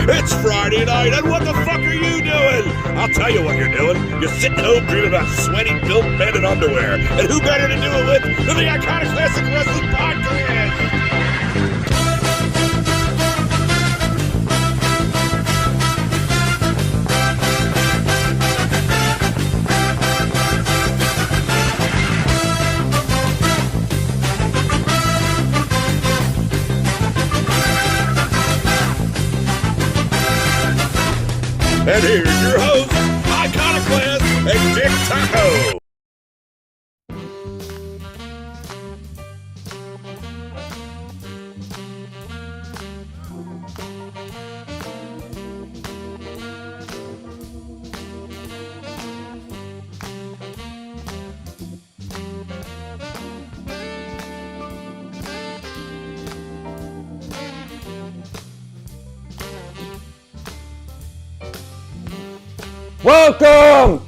It's Friday night, and what the fuck are you doing? I'll tell you what you're doing. You're sitting home dreaming about sweaty, built men in underwear. And who better to do it with than the Iconoclastic Wrestling Podcast? And here's your host, Iconoclast and Dick Taco. Welcome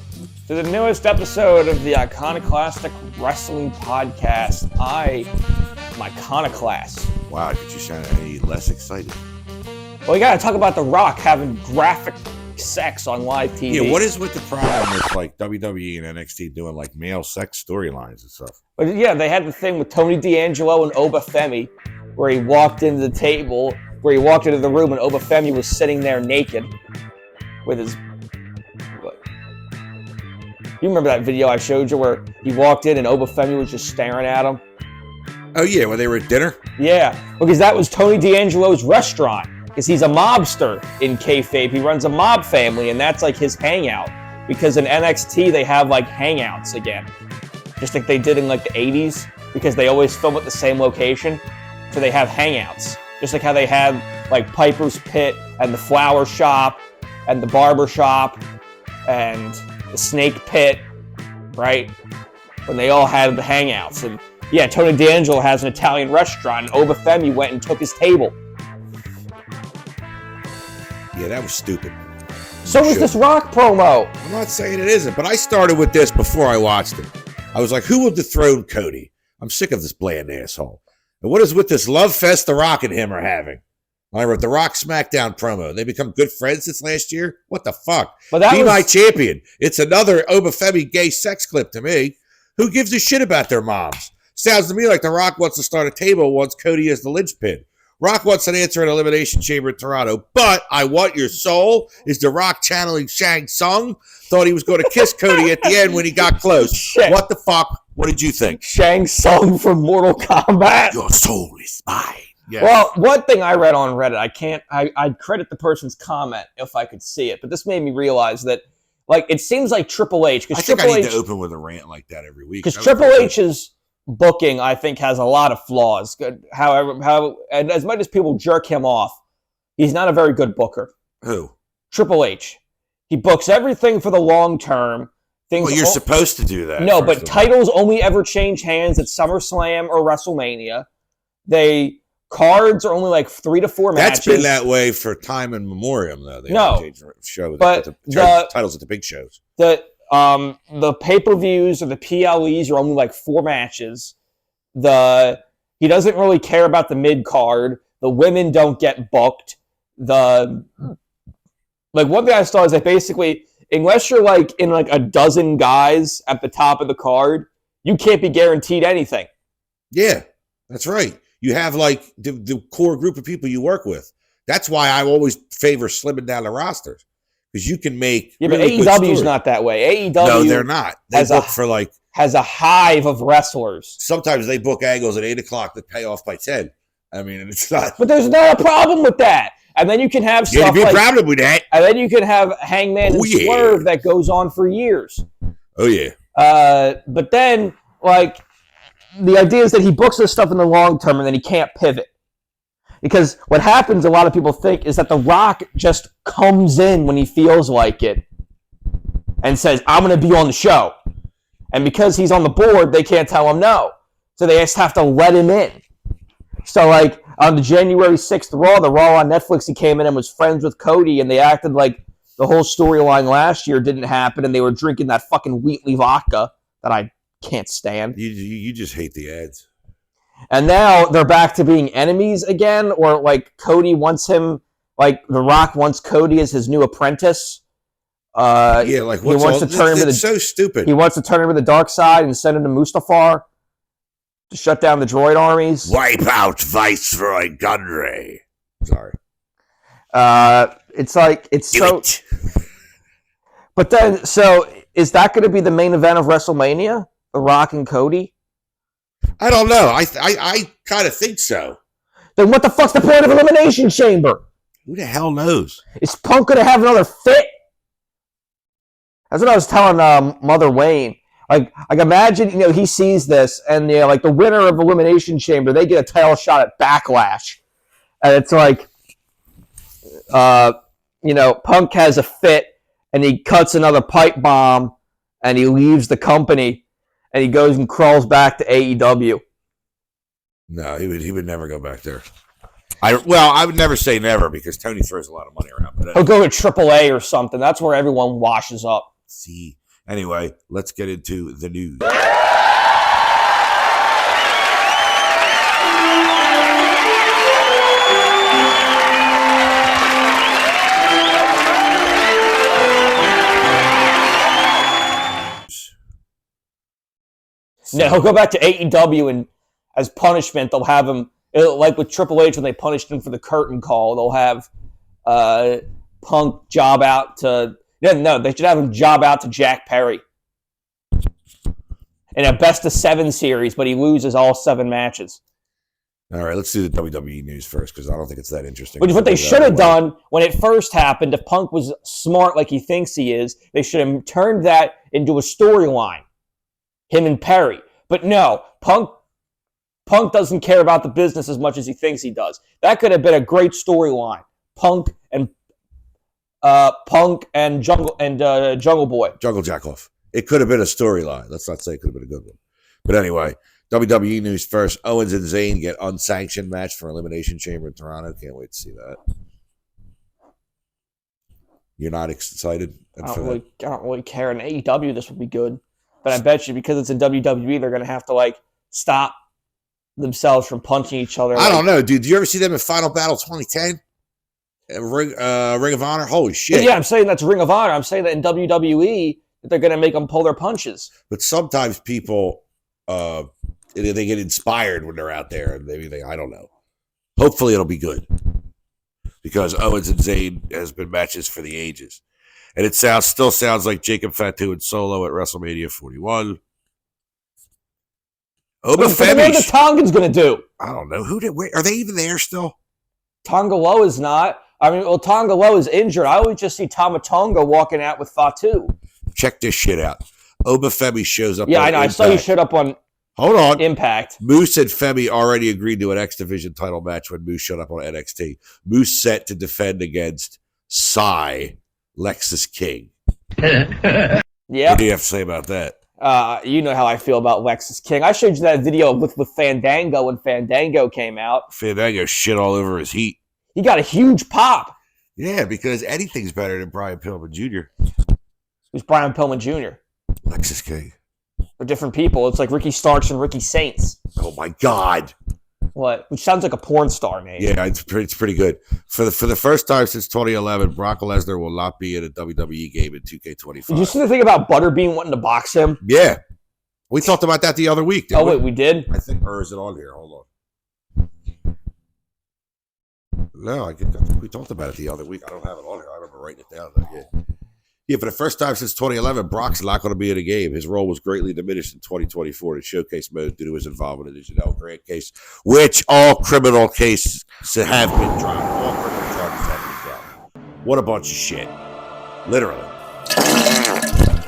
to the newest episode of the Iconoclastic Wrestling Podcast. I am Iconoclast. Wow, did you sound any less excited? Well, we gotta talk about The Rock having graphic sex on live TV. Yeah, what is with the problem with like WWE and NXT doing like male sex storylines and stuff? But yeah, they had the thing with Tony D'Angelo and Oba Femi, where he walked into the table, where he walked into the room and Oba Femi was sitting there naked with his... You remember that video I showed you where he walked in and Oba Femi was just staring at him? Oh yeah, when they were at dinner? Yeah, because that was Tony D'Angelo's restaurant. Because he's a mobster in kayfabe. He runs a mob family, and that's like his hangout. Because in NXT, they have like hangouts again. Just like they did in like the 80s, because they always film at the same location. So they have hangouts. Just like how they had like Piper's Pit and the flower shop and the barber shop and the snake pit, right? When they all had the hangouts. And yeah, Tony D'Angelo has an Italian restaurant, and Oba Femi went and took his table. Yeah, that was stupid. So was this Rock promo. I'm not saying it isn't, but I started with this before I watched it. I was like, who will dethrone Cody? I'm sick of this bland asshole. And what is with this love fest The Rock and him are having? I wrote the Rock SmackDown promo. They become good friends since last year? What the fuck? Be my champion. It's another Oba Femi gay sex clip to me. Who gives a shit about their moms? Sounds to me like The Rock wants to start a table once Cody is the linchpin. Rock wants an answer in Elimination Chamber in Toronto, but I Want Your Soul is The Rock channeling Shang Tsung. Thought he was going to kiss Cody at the end when he got close. Shit. What the fuck? What did you think? Shang Tsung from Mortal Kombat? Your soul is mine. Yes. Well, one thing I read on Reddit, I'd credit the person's comment if I could see it, but this made me realize that, like, it seems like Triple H... I think I need to open with a rant like that every week. Because Triple H's booking, I think, has a lot of flaws. However, and as much as people jerk him off, he's not a very good booker. Who? Triple H. He books everything for the long term. Well, you're supposed to do that. No, but titles only ever change hands at SummerSlam or WrestleMania. Cards are only like 3 to 4 matches. That's been that way for time and memoriam, though. They change shows, but the titles at the big shows. The pay-per-views or the PLEs are only like 4 matches. He doesn't really care about the mid-card. The women don't get booked. One thing I saw is that basically, unless you're like in like a dozen guys at the top of the card, you can't be guaranteed anything. Yeah, that's right. You have like the core group of people you work with. That's why I always favor slimming down the rosters, because you can make. Yeah, really but AEW's not that way. AEW, no, they're not. They book has a hive of wrestlers. Sometimes they book angles at 8:00 that pay off by 10. I mean, it's not. But there's not a problem with that. And then you can have stuff be a problem with that. And then you can have Hangman and Swerve that goes on for years. Oh yeah. But then like. The idea is that he books this stuff in the long term and then he can't pivot. Because what happens, a lot of people think, is that The Rock just comes in when he feels like it and says, I'm going to be on the show. And because he's on the board, they can't tell him no. So they just have to let him in. So like on the January 6th Raw, the Raw on Netflix, he came in and was friends with Cody, and they acted like the whole storyline last year didn't happen and they were drinking that fucking Wheatley vodka that I can't stand. You just hate the ads. And now they're back to being enemies again, or like Cody wants him Like The Rock wants Cody as his new apprentice. Yeah, like he wants to turn him to the so stupid. He wants to turn him to the dark side and send him to Mustafar to shut down the droid armies. Wipe out Viceroy Gunray. Sorry. It's like it's Do so. it. But then, so is that going to be the main event of WrestleMania? The Rock and Cody? I don't know. I kind of think so. Then what the fuck's the point of Elimination Chamber? Who the hell knows? Is Punk going to have another fit? That's what I was telling Mother Wayne. Like imagine, he sees this, and like the winner of Elimination Chamber, they get a title shot at Backlash, and it's like, Punk has a fit, and he cuts another pipe bomb, and he leaves the company, and he goes and crawls back to AEW. No, he would never go back there. I would never say never because Tony throws a lot of money around. But he'll go to AAA or something. That's where everyone washes up. See. Anyway, let's get into the news. No, he'll go back to AEW, and as punishment, they'll have him, like with Triple H when they punished him for the curtain call, they'll have Punk job out to... No, they should have him job out to Jack Perry in a best-of-7 series, but he loses all 7 matches. All right, let's do the WWE news first because I don't think it's that interesting. Which is what they should have done when it first happened. If Punk was smart like he thinks he is, they should have turned that into a storyline, him and Perry. But no, Punk doesn't care about the business as much as he thinks he does. That could have been a great storyline. Punk and Jungle Boy. Jungle Jackoff. It could have been a storyline. Let's not say it could have been a good one. But anyway, WWE news first. Owens and Zayn get unsanctioned match for Elimination Chamber in Toronto. Can't wait to see that. You're not excited? I don't really care. In AEW, this would be good. But I bet you because it's in WWE, they're going to have to stop themselves from punching each other. I don't know, dude. Did you ever see them in Final Battle 2010? Ring of Honor? Holy shit. Yeah, I'm saying that's Ring of Honor. I'm saying that in WWE, that they're going to make them pull their punches. But sometimes people, they get inspired when they're out there. And maybe I don't know. Hopefully it'll be good. Because Owens and Zayn has been matches for the ages. And it still sounds like Jacob Fatu and Solo at WrestleMania 41. What are the Tongans going to do? I don't know. Are they even there still? Tonga Loa is not. Tonga Loa is injured. I always just see Tama Tonga walking out with Fatu. Check this shit out. Obafemi shows up. Yeah, I know. Impact. I saw he showed up on. Hold on. Impact. Moose and Femi already agreed to an X Division title match when Moose showed up on NXT. Moose set to defend against Lexus King. Yeah. What do you have to say about that? You know how I feel about Lexus King. I showed you that video with Fandango when Fandango came out. Fandango shit all over his heat. He got a huge pop. Yeah, because anything's better than Brian Pillman Jr. Who's Brian Pillman Jr.? Lexus King. They're different people. It's like Ricky Starks and Ricky Saints. Oh my God. What? Which sounds like a porn star name. Yeah, it's pretty good. For the first time since 2011, Brock Lesnar will not be in a WWE game in 2K25. Did you see the thing about Butterbean wanting to box him? Yeah. We talked about that the other week. Wait, we did? I think, or is it on here? Hold on. No, I think we talked about it the other week. I don't have it on here. I remember writing it down. Yeah, for the first time since 2011, Brock's not going to be in a game. His role was greatly diminished in 2024 in showcase mode due to his involvement in the Janelle Grant case, which all criminal cases have been dropped. All criminal charges have been dropped. What a bunch of shit. Literally.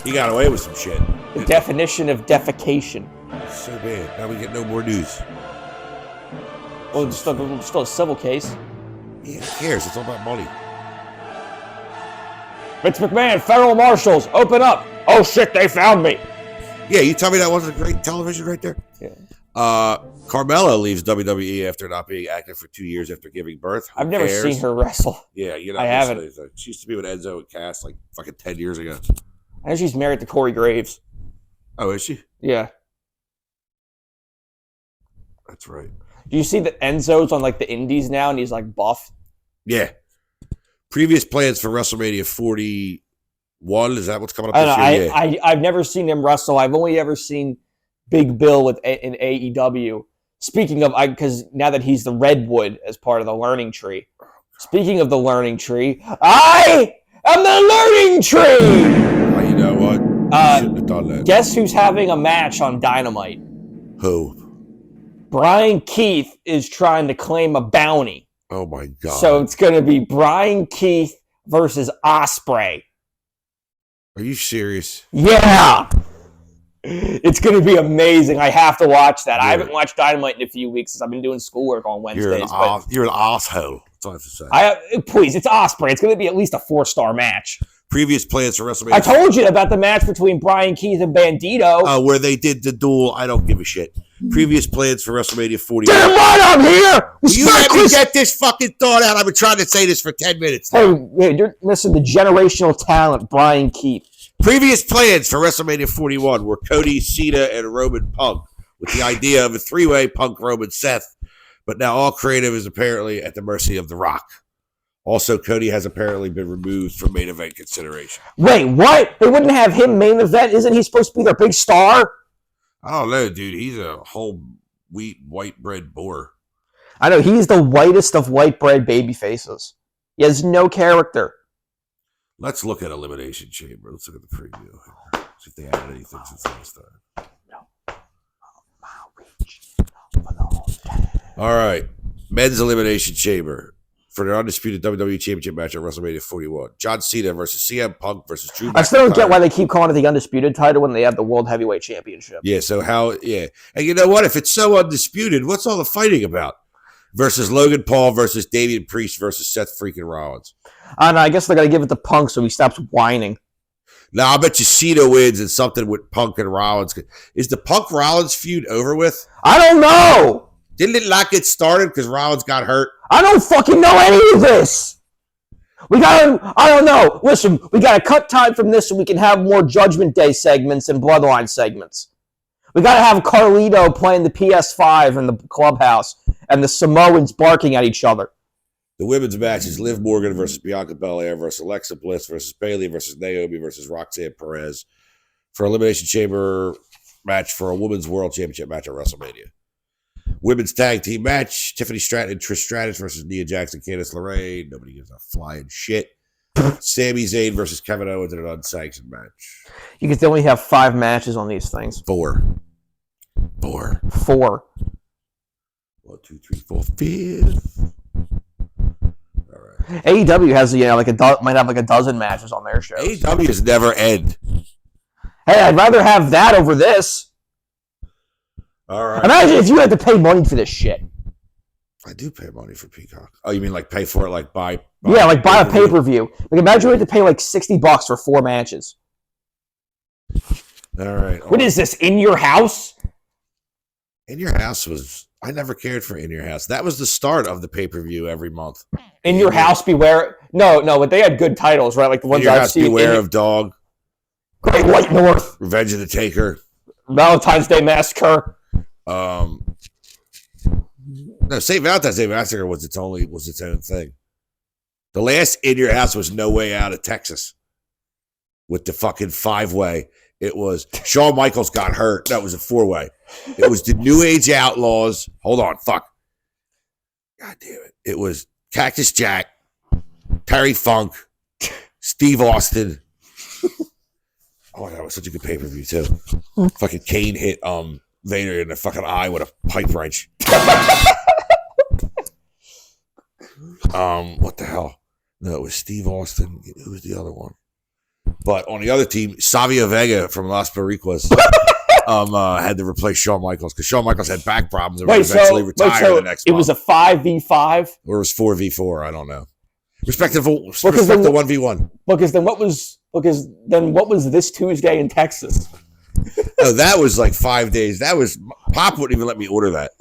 He got away with some shit. The definition of defecation. So bad. Now we get no more news. Well, it's still a civil case. Yeah, who cares? It's all about money. Vince McMahon, federal marshals, open up. Oh, shit, they found me. Yeah, you tell me that wasn't great television right there? Yeah. Carmella leaves WWE after not being active for 2 years after giving birth. I've never seen her wrestle. Yeah, I haven't. She used to be with Enzo and Cass like fucking 10 years ago. I know she's married to Corey Graves. Oh, is she? Yeah. That's right. Do you see that Enzo's on the indies now and he's buff? Yeah. Previous plans for WrestleMania 41. Is that what's coming up I this don't know. year? Yeah. I've never seen him wrestle. I've only ever seen Big Bill in AEW. Speaking of, because now that he's the Redwood as part of the learning tree. Speaking of the learning tree, I am the learning tree! Oh, you know what? You shouldn't have done that. Guess who's having a match on Dynamite? Who? Brian Keith is trying to claim a bounty. Oh, my God. So it's going to be Brian Keith versus Ospreay. Are you serious? Yeah! It's going to be amazing. I have to watch that. I haven't watched Dynamite in a few weeks since I've been doing schoolwork on Wednesdays. You're an asshole. That's all I have to say. Please, it's Ospreay. It's going to be at least a 4-star match. Previous plans for WrestleMania. I told you about the match between Brian Keith and Bandito. Where they did the duel. I don't give a shit. Previous plans for WrestleMania 41. Damn right, I'm here! You let me get this fucking thought out. I've been trying to say this for 10 minutes now. Hey, you're missing the generational talent, Brian Keith. Previous plans for WrestleMania 41 were Cody, Cena, and Roman Punk, with the idea of a three-way Punk, Roman, Seth. But now all creative is apparently at the mercy of The Rock. Also, Cody has apparently been removed from main event consideration. Wait, what? They wouldn't have him main event? Isn't he supposed to be their big star? I don't know, dude. He's a whole white bread boar. I know, he's the whitest of white bread baby faces. He has no character. Let's look at Elimination Chamber. Let's look at the preview. See if they added anything since last time. All right. Men's Elimination Chamber for their undisputed WWE Championship match at WrestleMania 41. John Cena versus CM Punk versus Drew McIntyre. I still don't get why they keep calling it the undisputed title when they have the World Heavyweight Championship. Yeah, so And you know what? If it's so undisputed, what's all the fighting about? Versus Logan Paul versus Damian Priest versus Seth freaking Rollins. I don't know. I guess they're going to give it to Punk so he stops whining. Now, I bet you Cena wins and something with Punk and Rollins. Is the Punk-Rollins feud over with? I don't know. Didn't it not get started because Rollins got hurt? I don't fucking know any of this. I don't know. Listen, we got to cut time from this so we can have more Judgment Day segments and Bloodline segments. We got to have Carlito playing the PS5 in the clubhouse and the Samoans barking at each other. The women's match is Liv Morgan versus Bianca Belair versus Alexa Bliss versus Bayley versus Naomi versus Roxanne Perez for Elimination Chamber match for a Women's World Championship match at WrestleMania. Women's tag team match, Tiffany Stratton and Trish Stratus versus Nia Jackson, Candice LeRae. Nobody gives a flying shit. Sami Zayn versus Kevin Owens in an unsanctioned match. You can only have 5 matches on these things. 4. 4. 1, 2, 3, 4, 5. All right. AEW has might have like a dozen matches on their shows. AEW's never end. Hey, I'd rather have that over this. All right. Imagine if you had to pay money for this shit. I do pay money for Peacock. Oh, you mean like pay for it, like buy buy a pay-per-view. Like imagine you had to pay like $60 for 4 matches. All right. What is this, In Your House? In Your House was... I never cared for In Your House. That was the start of the pay-per-view every month. In Your House, Beware... No, but they had good titles, right? Like the ones I've seen. Beware of Dog. Great White North. Revenge of the Taker. Valentine's Day Massacre. No, St. Valentine's Day Massacre was its own thing. The last In Your House was No Way Out of Texas with the fucking 5-way. It was Shawn Michaels got hurt. That was a 4-way. It was the New Age Outlaws. Hold on, fuck. God damn it. It was Cactus Jack, Terry Funk, Steve Austin. Oh, that was such a good pay-per-view too. Fucking Kane hit Vader in the fucking eye with a pipe wrench. What the hell? No, it was Steve Austin. Who was the other one? But on the other team, Savio Vega from Las Boricuas had to replace Shawn Michaels because Shawn Michaels had back problems and eventually retired the next month. It was a 5v5? Or it was 4v4, I don't know. Respective 1v1. Because then what was this Tuesday in Texas? No, that was like 5 days. That was Pop wouldn't even let me order that.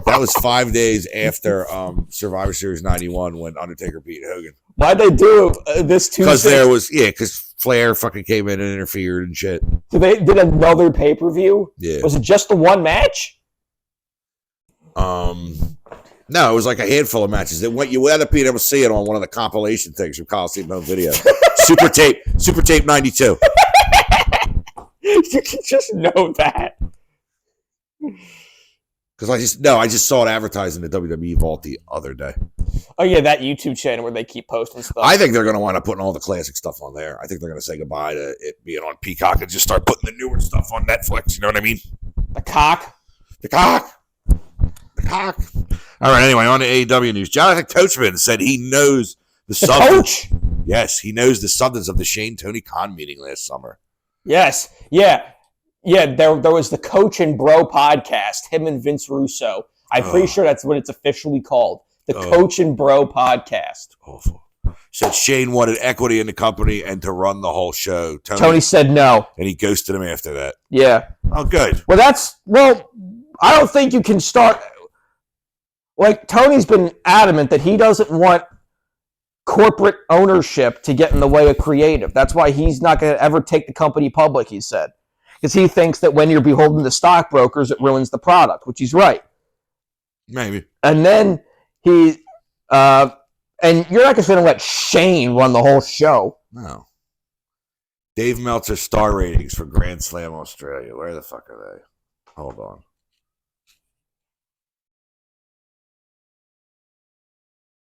That was 5 days after Survivor Series 91 when Undertaker beat Hogan. Why'd they do this Tuesday? Because Flair fucking came in and interfered and shit. So they did another pay-per-view? Yeah. Was it just the one match? No, it was like a handful of matches. You would end up being able to see it on one of the compilation things from Coliseum Home Video. Super Tape 92. You can just know that. Because I just saw it advertised in the WWE Vault the other day. Oh yeah, that YouTube channel where they keep posting stuff. I think they're going to wind up putting all the classic stuff on there. I think they're going to say goodbye to it being on Peacock and just start putting the newer stuff on Netflix. You know what I mean? The cock. All right, anyway, on to AEW news. Jonathan Coachman said he knows the substance. Coach? Yes, he knows the substance of the Shane Tony Khan meeting last summer. Yes. Yeah. There was the Coach and Bro podcast, him and Vince Russo. I'm pretty sure that's what it's officially called. The Coach and Bro podcast. Awful. Said Shane wanted equity in the company and to run the whole show. Tony said no. And he ghosted him after that. Yeah. Oh, good. Well, I don't think you can start. Like, Tony's been adamant that he doesn't want corporate ownership to get in the way of creative. That's why he's not going to ever take the company public, he said. Because he thinks that when you're beholden to stockbrokers, it ruins the product, which he's right. Maybe. And then and you're not just going to let Shane run the whole show. No. Dave Meltzer star ratings for Grand Slam Australia. Where the fuck are they? Hold on.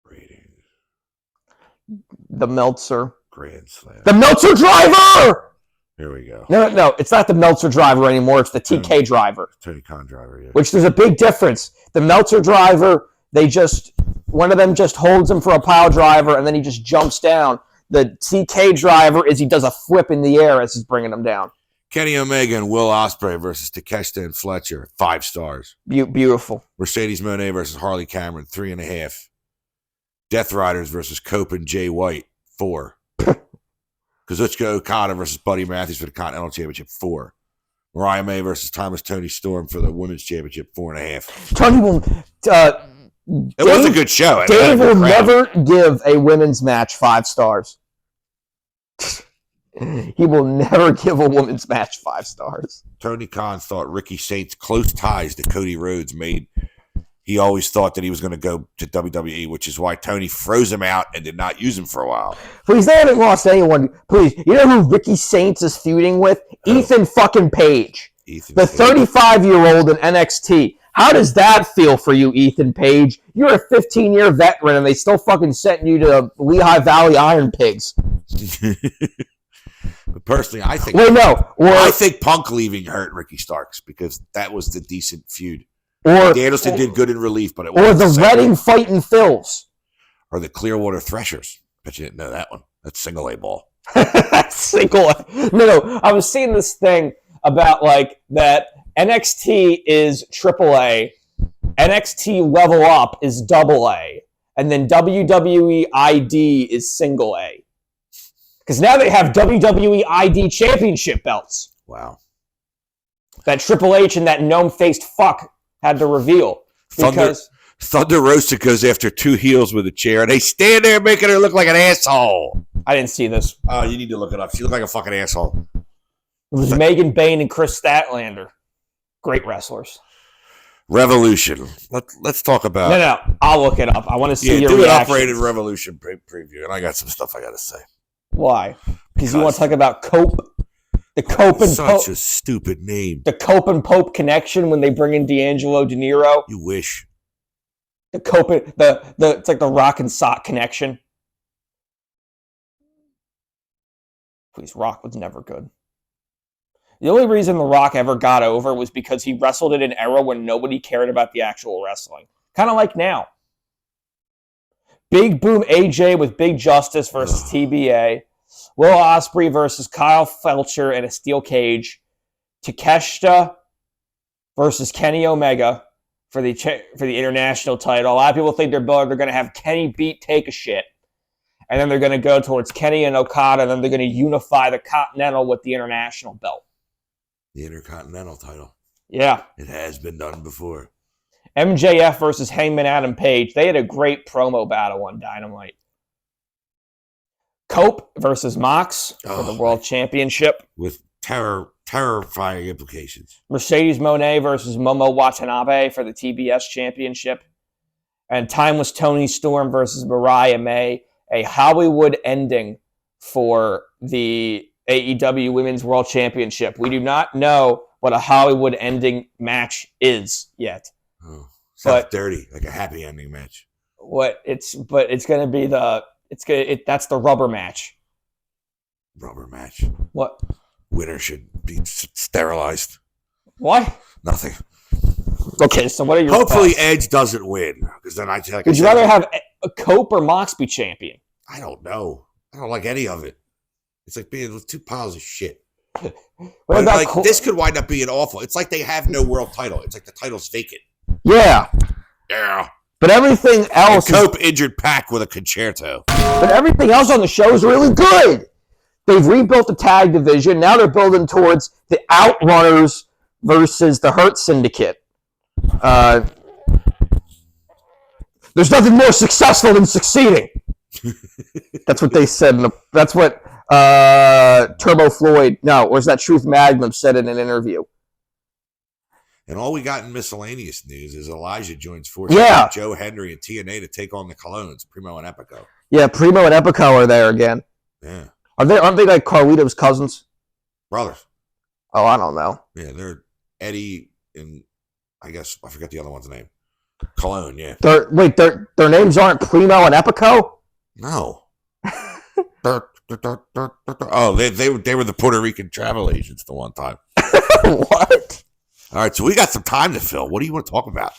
Ratings. The Meltzer. Grand Slam. The Meltzer driver! Here we go. No. It's not the Meltzer driver anymore. It's the TK driver. Tony Khan driver, yeah. Which there's a big difference. The Meltzer driver, one of them just holds him for a pile driver and then he just jumps down. The TK driver he does a flip in the air as he's bringing him down. Kenny Omega and Will Ospreay versus Takeshita and Fletcher, 5 stars. Beautiful. Mercedes Moné versus Harley Cameron, 3.5. Death Riders versus Cope and Jay White, 4. Kazuchika Okada versus Buddy Matthews for the Continental Championship, 4. Mariah May versus Thomas Tony Storm for the Women's Championship, 4.5. Tony will. It was a good show. Dave will never give a women's match 5 stars. He will never give a women's match 5 stars. Tony Khan thought Ricky Saint's close ties to Cody Rhodes made. He always thought that he was going to go to WWE, which is why Tony froze him out and did not use him for a while. Please, they haven't lost anyone. Please, you know who Ricky Saints is feuding with? Ethan fucking Page. The 35-year-old in NXT. How does that feel for you, Ethan Page? You're a 15-year veteran, and they still fucking sent you to Lehigh Valley Iron Pigs. But personally, I think I think Punk leaving hurt Ricky Starks because that was the decent feud. Danielson did good in relief, but it wasn't. Or the Reading fighting Phils. Or the Clearwater Threshers. Bet you didn't know that one. That's single A ball. Single A. No. I was seeing this thing about like that NXT is AAA, NXT Level Up is AA, and then WWE ID is single A. Because now they have WWE ID championship belts. Wow. That Triple H and that gnome-faced fuck had to reveal. Thunder Rosa goes after 2 heels with a chair, and they stand there making her look like an asshole. I didn't see this. Oh, you need to look it up. She looked like a fucking asshole. It was Megan Bayne and Chris Statlander. Great wrestlers. Revolution. Let's talk about... No. I'll look it up. I want to see your reaction. Do an operated Revolution preview, and I got some stuff I got to say. Why? Because you want to talk about Cope? The Cope and Pope. Such a stupid name. The Cope and Pope connection when they bring in D'Angelo De Niro. You wish. The Cope, it's like the Rock and Sock connection. Please, Rock was never good. The only reason The Rock ever got over was because he wrestled in an era when nobody cared about the actual wrestling. Kind of like now. Big Boom AJ with Big Justice versus TBA. Will Ospreay versus Kyle Felcher in a steel cage. Takeshita versus Kenny Omega for the international title. A lot of people think they're going to have Kenny beat Take a Shit. And then they're going to go towards Kenny and Okada, and then they're going to unify the Continental with the international belt. The Intercontinental title. Yeah. It has been done before. MJF versus Hangman Adam Page. They had a great promo battle on Dynamite. Cope versus Mox for the World Championship. With terrifying implications. Mercedes Moné versus Momo Watanabe for the TBS Championship. And Timeless Tony Storm versus Mariah May, a Hollywood ending for the AEW Women's World Championship. We do not know what a Hollywood ending match is yet. Oh, sounds dirty, like a happy ending match. It's going to be that's the rubber match. Rubber match. What? Winner should be sterilized. What? Nothing. Okay, so what are your Hopefully thoughts? Edge doesn't win, because then Would you rather have a Cope or Mox be champion? I don't know. I don't like any of it. It's like being with two piles of shit. What about like this could wind up being awful. It's like they have no world title. It's like the title's vacant. Yeah. Yeah. But everything else Cope injured Pac with a concerto. But everything else on the show is really good. They've rebuilt the tag division. Now they're building towards the Outrunners versus the Hurt Syndicate. There's nothing more successful than succeeding. That's what they said. That's what Turbo Floyd, or was that Truth Magnum said in an interview. And all we got in miscellaneous news is Elijah joins forces with Joe Henry and TNA to take on the Colognes, Primo and Epico. Yeah, Primo and Epico are there again. Yeah. Aren't they like Carlito's cousins? Brothers. Oh, I don't know. Yeah, they're Eddie and I guess I forget the other one's name. Cologne, yeah. Their names aren't Primo and Epico? No. Oh, they were the Puerto Rican travel agents the one time. What? All right, so we got some time to fill. What do you want to talk about?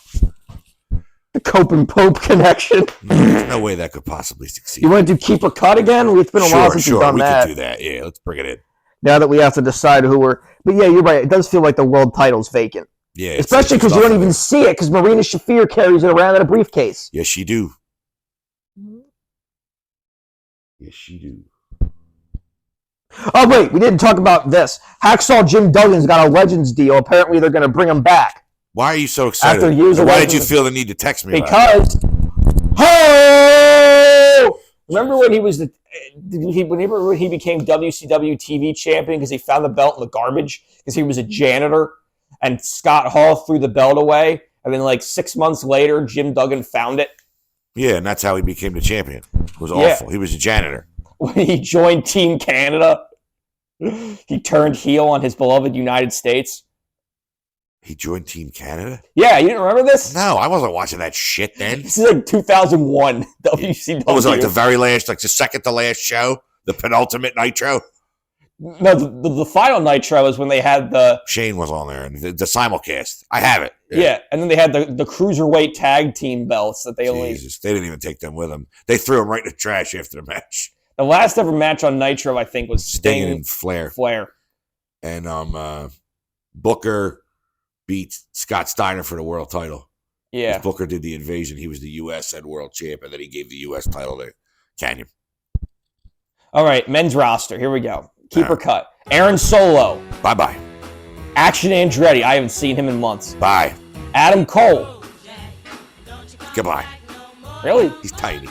The Cope and Pope connection. There's no way that could possibly succeed. You want to do Keep a Cut again? It's been a while since we've done that. We can do that. Yeah, let's bring it in. Now that we have to decide who we're... But yeah, you're right. It does feel like the world title's vacant. Yeah. Especially because you don't even see it because Marina Shafir carries it around in a briefcase. Yes, she do. Yes, she do. Oh, wait. We didn't talk about this. Hacksaw Jim Duggan's got a Legends deal. Apparently, they're going to bring him back. Why are you so excited? After years why did you feel the need to text me? Because, remember when he was whenever he became WCW TV champion because he found the belt in the garbage because he was a janitor and Scott Hall threw the belt away and then like 6 months later Jim Duggan found it. Yeah, and that's how he became the champion. It was awful. He was a janitor. When he joined Team Canada, he turned heel on his beloved United States. He joined Team Canada? Yeah, you didn't remember this? No, I wasn't watching that shit then. This is like 2001 WCW. What was it, like the very last, like the second to last show? The penultimate Nitro? No, the final Nitro is when they had the... Shane was on there, and the simulcast. I have it. Yeah, and then they had the Cruiserweight Tag Team belts that they Jesus, they didn't even take them with them. They threw them right in the trash after the match. The last ever match on Nitro, I think, was Sting and Flair. And Booker beat Scott Steiner for the world title. Yeah. Booker did the invasion. He was the U.S. and world champ, and then he gave the U.S. title to Canyon. All right, men's roster. Here we go. Keeper cut. Aaron Solo. Bye-bye. Action Andretti. I haven't seen him in months. Bye. Adam Cole. Goodbye. Really? He's tiny.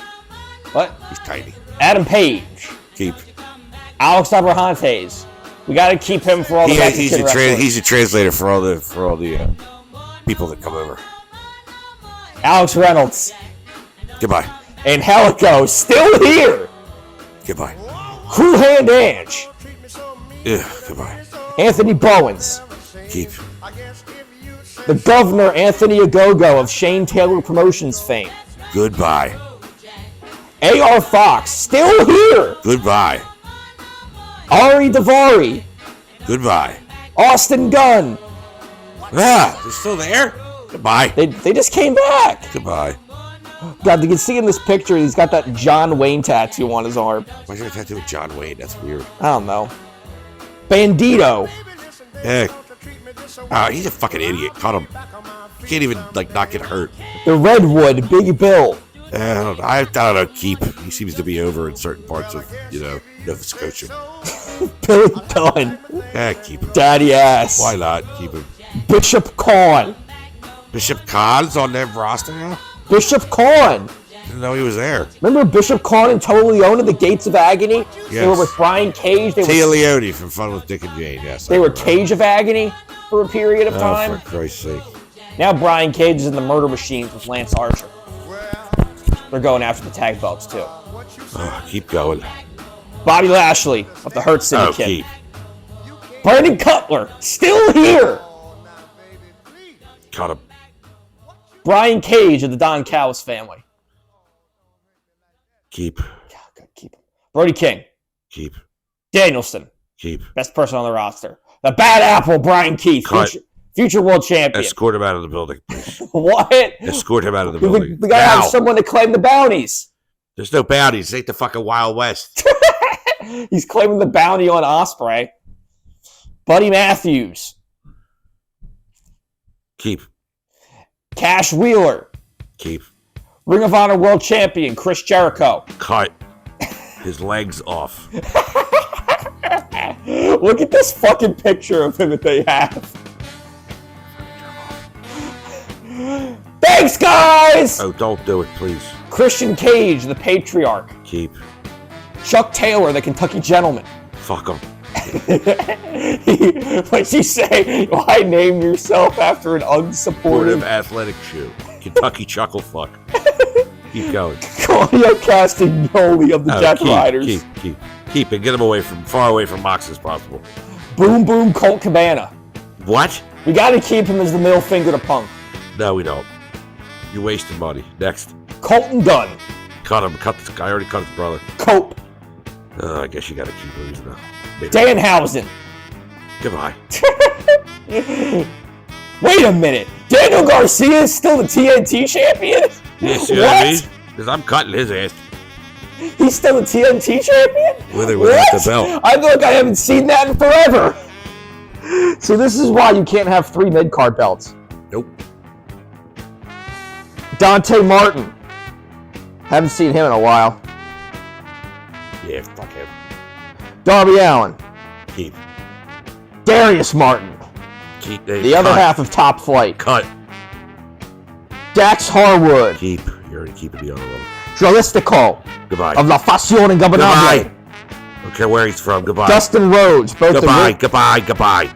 What? He's tiny. Adam Page. Keep. Alex Abrahantes. We got to keep him for all the he's a translator for all the people that come over. Alex Reynolds. Goodbye. Angelico, still here. Goodbye. Cool Hand Ange. Yeah, goodbye. Anthony Bowens. Keep. The Governor Anthony Ogogo of Shane Taylor Promotions fame. Goodbye. A.R. Fox, still here. Goodbye. Ari Daivari. Goodbye. Austin Gunn. Yeah, they're still there? Goodbye. They just came back. Goodbye. God, you can see in this picture, he's got that John Wayne tattoo on his arm. Why's there a tattoo with John Wayne? That's weird. I don't know. Bandito. Yeah. He's a fucking idiot. Cut him. He can't even, not get hurt. The Redwood, Big Bill. I don't know, Keep. He seems to be over in certain parts of, Nova Scotia. Billy Gunn. Yeah, keep him. Daddy ass. Why not? Keep him. Bishop Kaun. Bishop Kaun's on their roster now? Bishop Kaun. Didn't know he was there. Remember Bishop Kaun and Tony Leone in the Gates of Agony? Yes. They were with Brian Cage. Tia Leone from Fun with Dick and Jane, yes. They were Cage of Agony for a period of time. For Christ's sake. Now Brian Cage is in the Murder Machines with Lance Archer. they're going after the tag belts too. Oh, keep going. Bobby Lashley of the Hurt Oh, Syndicate. keep. Brandon Cutler, still here. Cut him. Brian Cage of the Don Callis family. Keep. God, keep him. Brody King. Keep. Danielson. Keep. Best person on the roster. The Bad Apple, Brian Keith. Future world champion. Escort him out of the building, please. What? Escort him out of the building. We gotta have someone to claim the bounties. There's no bounties. This ain't the fucking Wild West. He's claiming the bounty on Ospreay. Buddy Matthews. Keep. Cash Wheeler. Keep. Ring of Honor world champion Chris Jericho. Cut his legs off. Look at this fucking picture of him that they have. Thanks, guys! Oh, don't do it, please. Christian Cage, the Patriarch. Keep. Chuck Taylor, the Kentucky Gentleman. Fuck him. What'd you say? Why name yourself after an unsupportive athletic shoe? Kentucky Chuckle Fuck. Keep going. Claudio Castagnoli of the Death Riders. Keep it. Get him far away from Mox as possible. Boom Boom Colt Cabana. What? We gotta keep him as the middle finger to Punk. No, we don't. You're wasting money. Next. Colton Gunn. Cut him. Cut this guy. I already cut his brother. Cope. I guess you gotta keep losing now. Danhausen. Goodbye. Wait a minute. Daniel Garcia is still the TNT champion? Yes, you know what I mean? Because I'm cutting his ass. He's still the TNT champion? With or without the belt. I feel like I haven't seen that in forever. So this is why you can't have 3 mid-card belts. Nope. Dante Martin. Haven't seen him in a while. Yeah, fuck him. Darby Allin. Keep. Darius Martin. Keep. The other half of Top Flight. Cut. Dax Harwood. Keep. You're already keeping the other one. Dralistico. Goodbye. Of La Fashion and Gabonade. Goodbye. Don't care where he's from. Goodbye. Dustin Rhodes. Both Goodbye. Goodbye. Goodbye.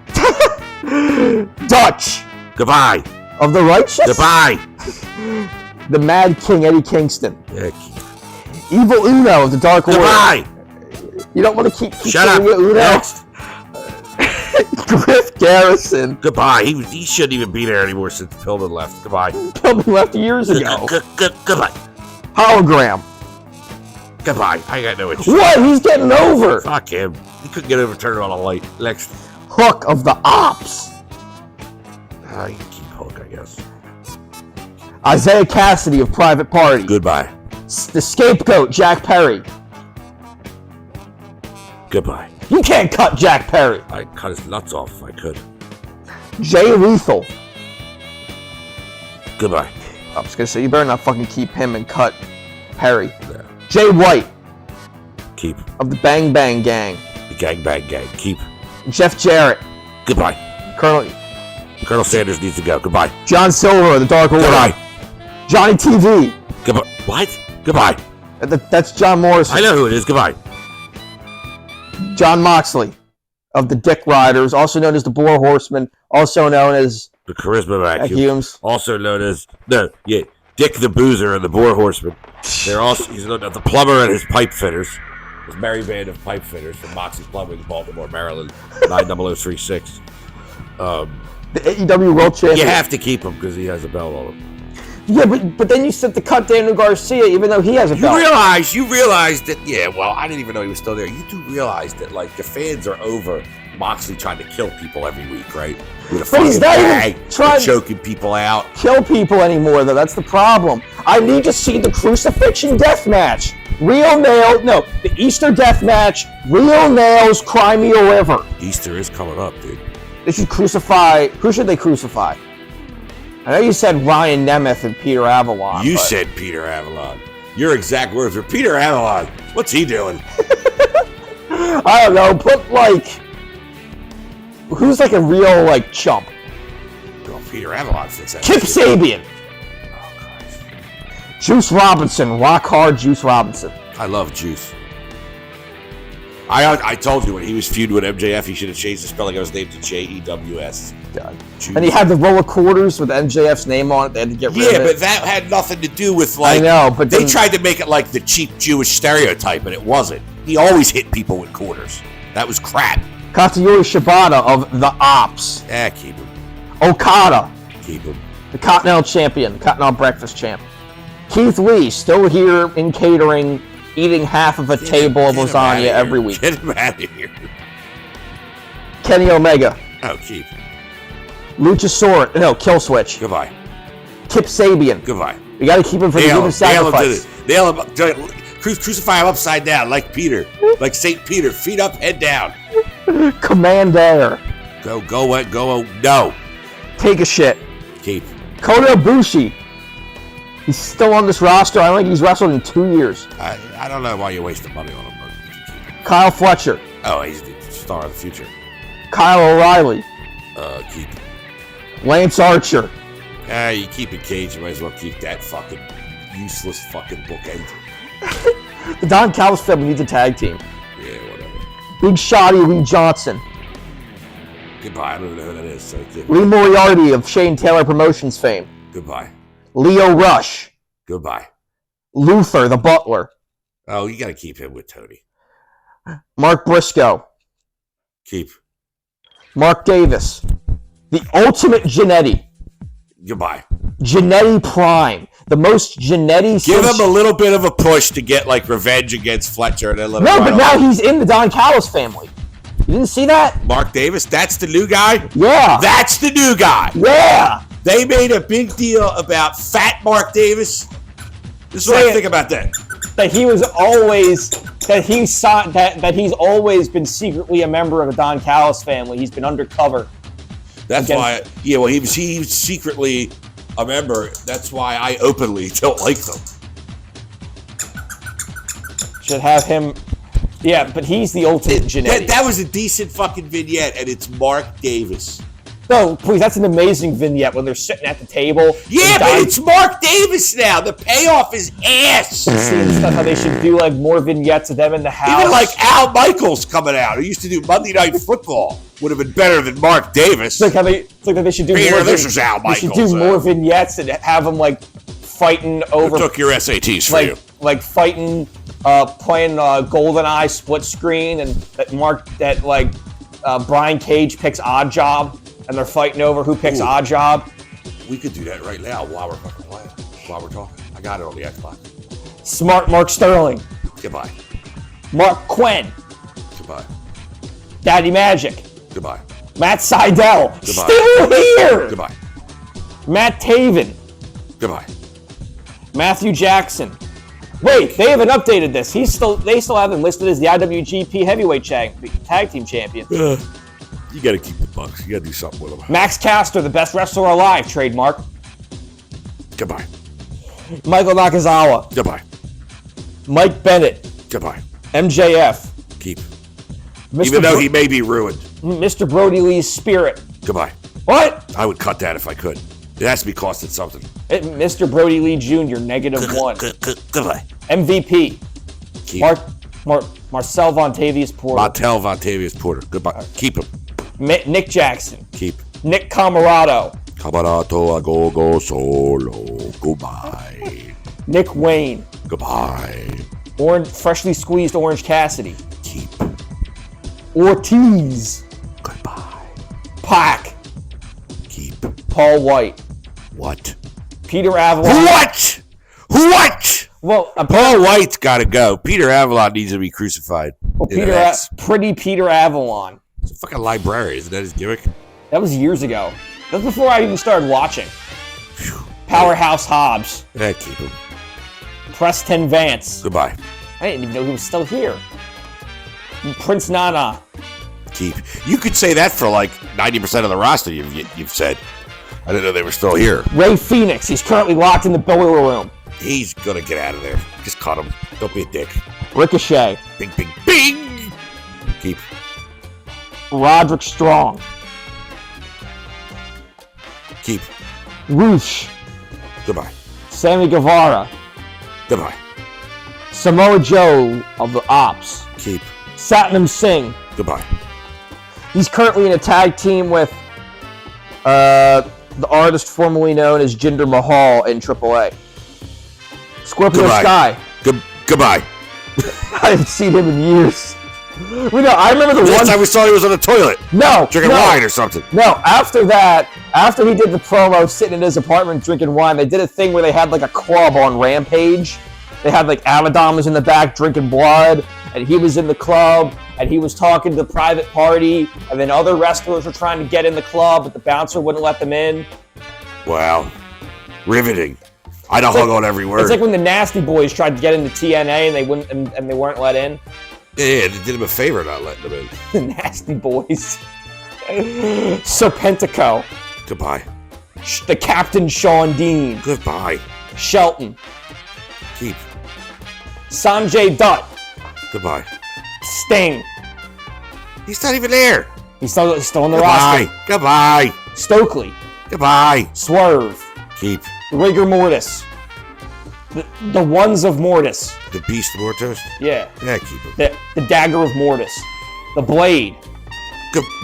Dutch. Goodbye. Of the Righteous. Goodbye. The Mad King Eddie Kingston. Yeah, Evil Uno of the Dark Order. Goodbye. You don't want to keep Shut up. Uno. Next. Griff Garrison. Goodbye. He shouldn't even be there anymore since Pillman left. Goodbye. Pillman left years ago. Goodbye. Hologram. Goodbye. I got no interest. What? He's getting over. Fuck him. He couldn't get over turning on a light. Next. Hook of the Ops. You can keep Hook, I guess. Isaiah Cassidy of Private Party. Goodbye. The Scapegoat, Jack Perry. Goodbye. You can't cut Jack Perry. I'd cut his nuts off if I could. Jay Lethal. Goodbye. I was gonna say, you better not fucking keep him and cut Perry. Yeah. Jay White. Keep. Of the Bang Bang Gang. The Gang Bang Gang. Keep. Jeff Jarrett. Goodbye. Colonel Sanders needs to go. Goodbye. John Silver of the Dark Order. Goodbye. Johnny TV. Goodbye. What? Goodbye. That's John Morrison. I know who it is. Goodbye. John Moxley of the Dick Riders, also known as the Boar Horseman, also known as the Charisma Vacuums, also known as Dick the Boozer and the Boar Horseman. He's the plumber and his pipe fitters. His merry band of pipe fitters from Moxie's Plumbing, Baltimore, Maryland, 90036. The AEW World Champion. You have to keep him because he has a belt on him. Yeah, but then you said to cut Daniel Garcia, even though he has a belt. You realize that, I didn't even know he was still there. You do realize that, the fans are over Moxley trying to kill people every week, right? But he's not even trying to choking people out. Kill people anymore, though. That's the problem. I need to see the Crucifixion Death Match. The Easter Death Match. Real nails, cry me a river. Easter is coming up, dude. They should crucify. Who should they crucify? I know you said Ryan Nemeth and Peter Avalon. You said Peter Avalon. Your exact words were Peter Avalon. What's he doing? I don't know. Put who's a real chump? Well, Peter Avalon thinks that. Kip Sabian. Oh, Christ. Juice Robinson. Rock hard Juice Robinson. I love Juice. I told you when he was feuding with MJF, he should have changed the spelling of his name to Jews. God. And he had the roll of quarters with MJF's name on it. They had to get rid of it. Yeah, but that had nothing to do with I know, but they tried to make it like the cheap Jewish stereotype, and it wasn't. He always hit people with quarters. That was crap. Katsuyori Shibata of the Ops. Keep him. Okada. Keep him. The Continental Champion, Continental Breakfast Champ. Keith Lee, still here in catering, eating half of a table of lasagna every week. Get him out of here. Kenny Omega. Oh, keep. Luchasaurus. No, Killswitch. Goodbye. Kip Sabian. Goodbye. We got to keep him for the human sacrifice. Nail him. Crucify him upside down like Peter. Like St. Peter. Feet up, head down. Commander. Go. No. Take a shit. Keep. Kota Ibushi. He's still on this roster. I don't think he's wrestled in 2 years. I don't know why you're wasting money on him. But Kyle Fletcher. oh, he's the star of the future. Kyle O'Reilly. Keep. Lance Archer. You keep it Cage. You might as well keep that fucking useless fucking bookend. The Don Callis family needs a tag team. Yeah, whatever. Big Shotty Lee Johnson. Goodbye. I don't know who that is. So Lee Moriarty of Shane Taylor Promotions fame. goodbye. Leo Rush. Goodbye. Luther, the Butler. Oh, you got to keep him with Tony. Mark Briscoe. Keep. Mark Davis. The ultimate Jannetty. Goodbye. Jannetty Prime. The most Jannetty. Give him a little bit of a push to get like revenge against Fletcher. And then let him but now he's in the Don Callis family. You didn't see that? Mark Davis, that's the new guy? Yeah. That's the new guy. Yeah. They made a big deal about fat Mark Davis. This is what I think about that. That he was always that he's always been secretly a member of the Don Callis family. He's been undercover. That's why, yeah. Well, he was secretly a member. That's why I openly don't like them. Should have him. Yeah, but he's the ultimate Jannetty. That was a decent fucking vignette, and it's Mark Davis. No, please, that's an amazing vignette when they're sitting at the table. Yeah, but it's Mark Davis now. The payoff is ass. Seeing stuff how they should do like more vignettes of them in the house. Even like Al Michaels coming out, who used to do Monday Night Football, would have been better than Mark Davis. It's like they should do Peter, more. this is Al Michaels. They should do more vignettes and have them like fighting over. Who took your SATs for you? Like fighting, playing GoldenEye split screen, and Brian Cage picks Odd Job. And they're fighting over who picks Odd Job. We could do that right now while we're fucking playing. While we're talking. I got it on the Xbox. Smart Mark Sterling. Goodbye. Mark Quinn. Goodbye. Daddy Magic. Goodbye. Matt Seidel. Goodbye. Still here. Goodbye. Matt Taven. Goodbye. Matthew Jackson. Wait, they haven't updated this. They still have him listed as the IWGP Heavyweight Tag Team Champion. You got to keep the Bucks. You got to do something with them. Max Caster, the best wrestler alive, trademark. Goodbye. Michael Nakazawa. Goodbye. Mike Bennett. Goodbye. MJF. Keep. Even though he may be ruined. Mr. Brody Lee's Spirit. Goodbye. What? I would cut that if I could. It has to be costing something. Mr. Brody Lee Jr., -1. Goodbye. MVP. Keep. Marcel Vontavious Porter. Montel Vontavious Porter. Goodbye. Keep him. Nick Jackson. Keep. Nick Camarado. Camarato a go solo. Goodbye. Nick Wayne. Goodbye. Freshly squeezed Orange Cassidy. Keep. Ortiz. Goodbye. Pac. Keep. Paul White. What? Peter Avalon. What? Well, Paul White's got to go. Peter Avalon needs to be crucified. Well, pretty Peter Avalon. It's a fucking librarian. Isn't that his gimmick? That was years ago. That was before I even started watching. Powerhouse Hobbs. Yeah, keep him. Preston Vance. Goodbye. I didn't even know he was still here. Prince Nana. Keep. You could say that for like 90% of the roster you've said. I didn't know they were still here. Ray Phoenix. He's currently locked in the boiler room. He's going to get out of there. Just cut him. Don't be a dick. Ricochet. Bing, bing, bing. Keep. Roderick Strong. Keep. Roosh. Goodbye. Sammy Guevara. Goodbye. Samoa Joe of the Ops. Keep. Satnam Singh. Goodbye. He's currently in a tag team with the artist formerly known as Jinder Mahal in AAA. Scorpio Goodbye. Sky. Goodbye. I haven't seen him in years. I remember the Last one time we saw he was on the toilet. Drinking wine or something. No, after that, after he did the promo sitting in his apartment drinking wine, they did a thing where they had like a club on Rampage. They had like Abaddon was in the back drinking blood, and he was in the club, and he was talking to the private party, and then other wrestlers were trying to get in the club, but the bouncer wouldn't let them in. Wow. Riveting. I'd have hung on every word. It's like when the Nasty Boys tried to get into TNA and they wouldn't, and they weren't let in. Yeah, they did him a favor not letting them in. The Nasty Boys. Serpentico. Goodbye. The Captain Sean Dean. Goodbye. Shelton. Keep. Sanjay Dutt. Goodbye. Sting. He's not even there. He's still on the Goodbye. roster. Goodbye. Stokely. Goodbye. Swerve. Keep. Rigor Mortis. The Ones of Mortis. The Beast of Mortos? Yeah. Yeah, keep him. The Dagger of Mortis. The Blade.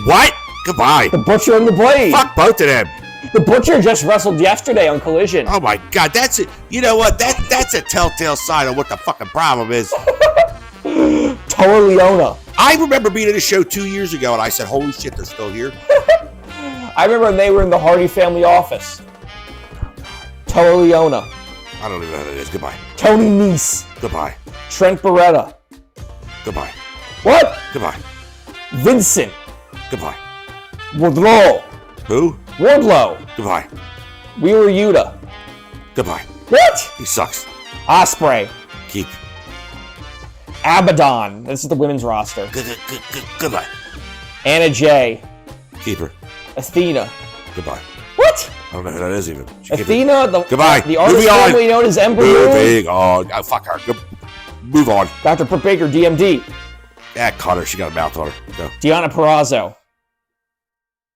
What? Goodbye. The Butcher and the Blade. Fuck both of them. The Butcher just wrestled yesterday on Collision. Oh my god, that's it. You know what? That's a telltale sign of what the fucking problem is. Toa Leona. I remember being at a show 2 years ago and I said, holy shit, they're still here. I remember when they were in the Hardy family office. Toa Leona. I don't even know who that is. Goodbye. Tony Nese. Goodbye. Trent Beretta. Goodbye. What? Goodbye. Vincent. Goodbye. Wardlow. Who? Wardlow. Goodbye. Wheeler Yuta. Goodbye. What? He sucks. Osprey. Keep. Abaddon. This is the women's roster. Goodbye. Anna Jay. Keep her. Athena. Goodbye. What? I don't know who that is even. Athena, Goodbye. the artist on. formerly known as Ember Moon. Moving on. Oh, fuck her. Move on. Dr. Britt Baker, DMD. Yeah, cut her. She got a mouth on her. Go. Deonna Purrazzo.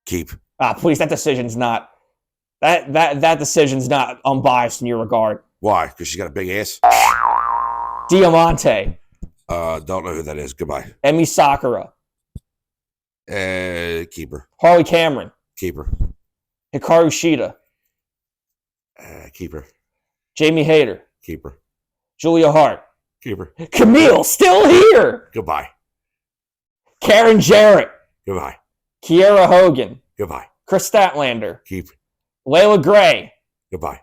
Keep. Ah, please, that decision's not unbiased in your regard. Why? Because she's got a big ass? Diamante. Don't know who that is. Goodbye. Emi Sakura. Keep her. Harley Cameron. Keep her. Hikaru Shida. Keep her. Jamie Hayter. Keep her. Julia Hart. Keep her. Camille, still here. Goodbye. Karen Jarrett. Goodbye. Kiera Hogan. Goodbye. Chris Statlander. Keep. Layla Gray. Goodbye.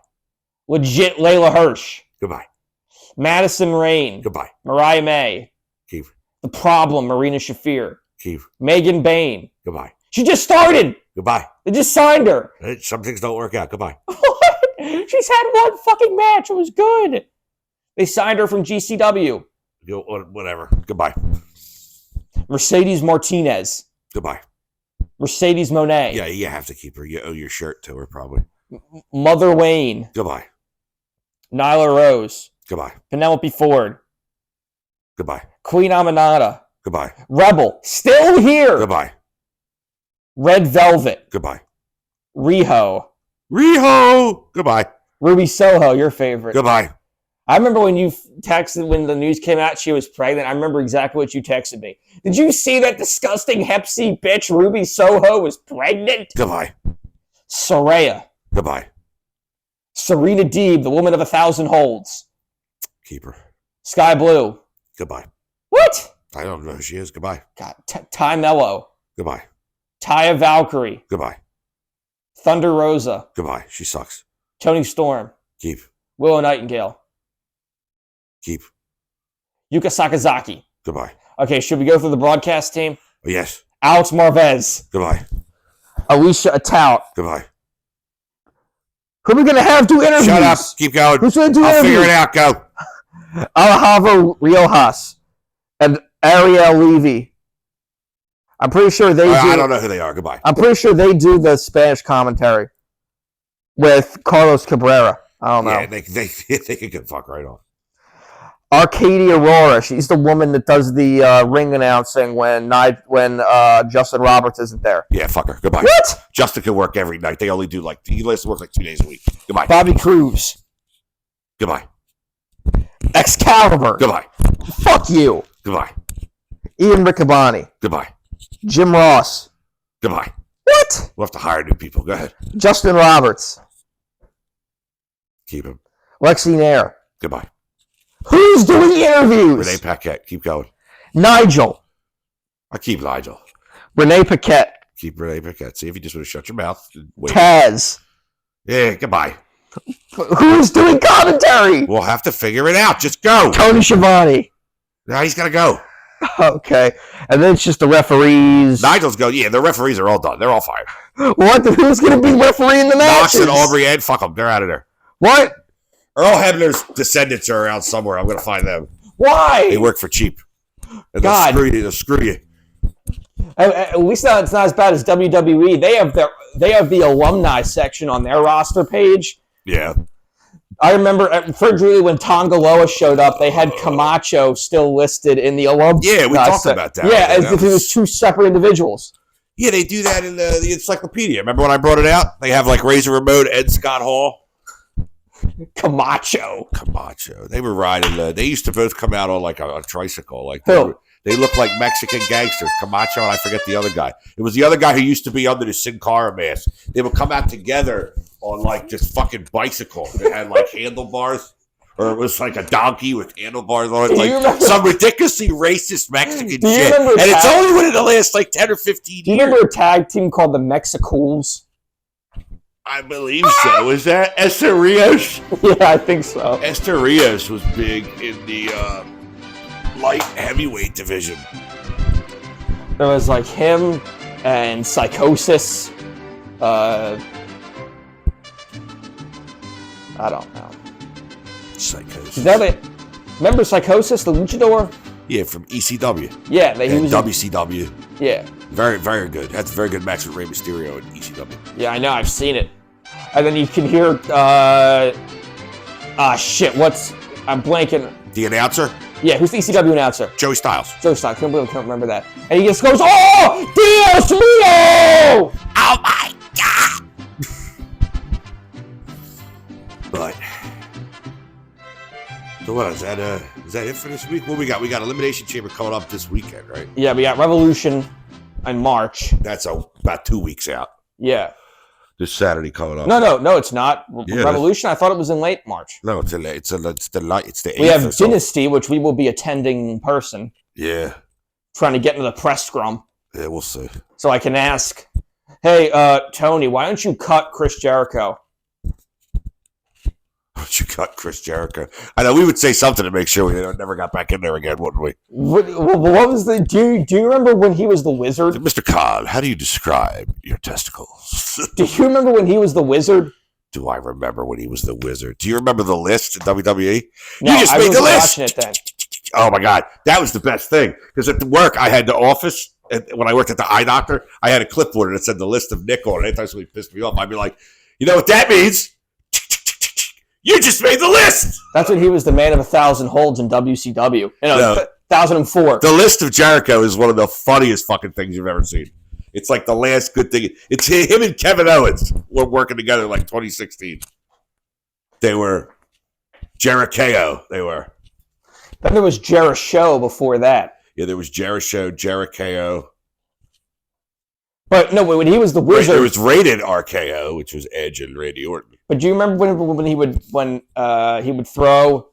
Legit Layla Hirsch. Goodbye. Madison Rain. Goodbye. Mariah May. Keep. The Problem, Marina Shafir. Keep. Megan Bain. Goodbye. She just started. Goodbye. They just signed her. Some things don't work out. Goodbye. What? She's had one fucking match. It was good. They signed her from GCW. Whatever. Goodbye. Mercedes Martinez. Goodbye. Mercedes Monet. Yeah, you have to keep her. You owe your shirt to her, probably. Mother Wayne. Goodbye. Nyla Rose. Goodbye. Penelope Ford. Goodbye. Queen Aminata. Goodbye. Rebel. Still here. Goodbye. Red Velvet. Goodbye. Riho. Riho. Goodbye. Ruby Soho, your favorite. Goodbye. I remember when you texted, when the news came out she was pregnant, I remember exactly what you texted me. Did you see that disgusting Hep C bitch Ruby Soho was pregnant? Goodbye. Soraya. Goodbye. Serena Deeb, the woman of 1,000 holds. Keep her. Sky Blue. Goodbye. What? I don't know who she is. Goodbye. God, Ty Mello. Goodbye. Taya Valkyrie. Goodbye. Thunder Rosa. Goodbye. She sucks. Tony Storm. Keep. Willow Nightingale. Keep. Yuka Sakazaki. Goodbye. Okay, should we go through the broadcast team? Oh, yes. Alex Marvez. Goodbye. Alicia Atout. Goodbye. Who are we going to have do interviews? Shut up. Keep going. Who's going to do I'll interviews? figure it out. Go. Alejandro Riojas and Ariel Levy. I'm pretty sure they do. I don't know who they are. Goodbye. I'm pretty sure they do the Spanish commentary with Carlos Cabrera. I don't know. Yeah, they can get fuck right off. Arcadia Aurora. She's the woman that does the ring announcing when Justin Roberts isn't there. Yeah, fuck her. Goodbye. What? Justin can work every night. They only do he likes to work like 2 days a week. Goodbye. Bobby Cruz. Goodbye. Excalibur. Goodbye. Fuck you. Goodbye. Ian Riccaboni. Goodbye. Jim Ross. Goodbye. What? We'll have to hire new people. Go ahead. Justin Roberts. Keep him. Lexi Nair. Goodbye. Who's doing interviews? Renee Paquette. Keep going. Nigel. I keep Nigel. Renee Paquette. Keep Renee Paquette. See if you just want to shut your mouth. Wait. Taz. Yeah, goodbye. Who's doing commentary? We'll have to figure it out. Just go. Tony Schiavone. Now he's got to go. Okay. And then it's just the referees. Nigel's go. Yeah, the referees are all done. They're all fired. What? Who's going to be refereeing the Knox matches? and Aubrey Ed, fuck them. They're out of there. What? Earl Hebner's descendants are around somewhere. I'm going to find them. Why? They work for cheap. And God. They'll screw you. At least it's not as bad as WWE. They have the alumni section on their roster page. Yeah. I remember originally when Tongaloa showed up, they had Camacho still listed in the alumni. Yeah, we talked about that. Yeah, as if it was two separate individuals. Yeah, they do that in the encyclopedia. Remember when I brought it out? They have like Razor Ramon, Ed Scott Hall. Camacho. They were riding. They used to both come out on like a tricycle. Like they look like Mexican gangsters. Camacho and I forget the other guy. It was the other guy who used to be under the Sin Cara mask. They would come out together on like just fucking bicycles. They had like handlebars, or it was like a donkey with handlebars on it. Like some ridiculously racist Mexican shit. And it's only within the last like 10 or 15 years. Do you remember a tag team called the Mexicools? I believe so. Is that Esther Rios? Yeah, I think so. Esther Rios was big in the light heavyweight division. There was like him and Psychosis. I don't know. Psychosis. Remember Psychosis, the luchador? Yeah, from ECW. Yeah, he was WCW. Yeah. Very, very good. That's a very good match with Rey Mysterio in ECW. Yeah, I know. I've seen it. And then you can hear, shit, I'm blanking. The announcer? Yeah, who's the ECW announcer? Joey Styles. Joey Styles. I can't remember that. And he just goes, "Oh, Dios mío!" Oh my God! But, so what, is that it for this week? What we got? We got Elimination Chamber coming up this weekend, right? Yeah, we got Revolution in March. That's about 2 weeks out. Yeah. This Saturday coming up. No, it's not. Yeah, Revolution, I thought it was in late March. No, it's the 8th. We have Dynasty, which we will be attending in person. Yeah. Trying to get into the press scrum. Yeah, we'll see. So I can ask, hey, Tony, why don't you cut Chris Jericho? Why don't you cut Chris Jericho? I know we would say something to make sure we never got back in there again, wouldn't we? What was the... Do you remember when he was the Wizard? Mr. Khan, how do you describe your testicles? Do you remember when he was the Wizard? Do I remember when he was the Wizard? Do you remember the list in WWE? No, you just I made the list. watching it then. Oh my God, that was the best thing. Because at the work, I had the office. When I worked at the eye doctor, I had a clipboard that said the list of Nick on it. Anytime somebody pissed me off, I'd be like, you know what that means? You just made the list. That's when he was the man of 1,000 holds in WCW. 1,004. The list of Jericho is one of the funniest fucking things you've ever seen. It's like the last good thing. It's him and Kevin Owens were working together like 2016. They were Jericho. They were. Then there was Jericho before that. Yeah, there was Jericho, Jericho. But no, when he was the Wizard, there was Rated RKO, which was Edge and Randy Orton. But do you remember when he would throw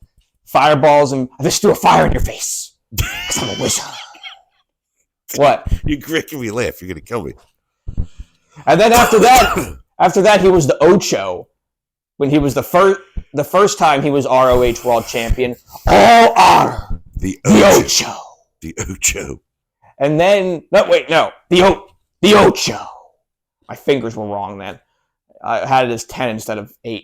fireballs and just do a fire in your face? Because I'm a wizard. What? You're making me laugh. You're gonna kill me. And then after that, he was the Ocho. When he was the first time he was ROH World Champion. All honor. The Ocho. The Ocho. And then the Ocho. My fingers were wrong then. I had it as 10 instead of 8.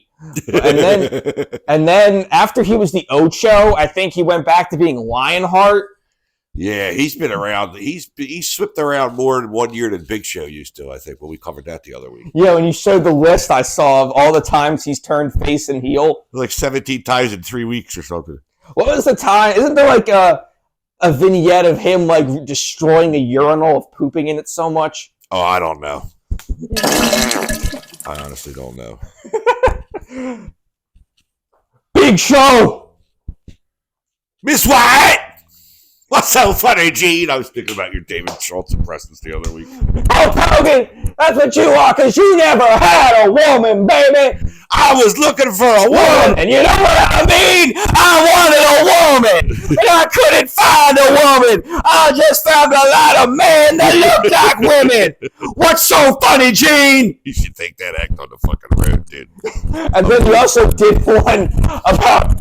And then after he was the Ocho, I think he went back to being Lionheart. Yeah, he's been around. He's swept around more in 1 year than Big Show used to, I think, when we covered that the other week. Yeah, when you showed the list I saw of all the times he's turned face and heel. Like 17 times in 3 weeks or something. What was the time? Isn't there like a vignette of him like destroying a urinal of pooping in it so much? Oh, I don't know. I honestly don't know. Big Show! Miss White! What's so funny, Gene? I was thinking about your David Schultz impressions the other week. Hulk Hogan, that's what you are, because you never had a woman, baby. I was looking for a woman. And you know what I mean? I wanted a woman, and I couldn't find a woman. I just found a lot of men that look like women. What's so funny, Gene? You should take that act on the fucking road, dude. And then you also did one about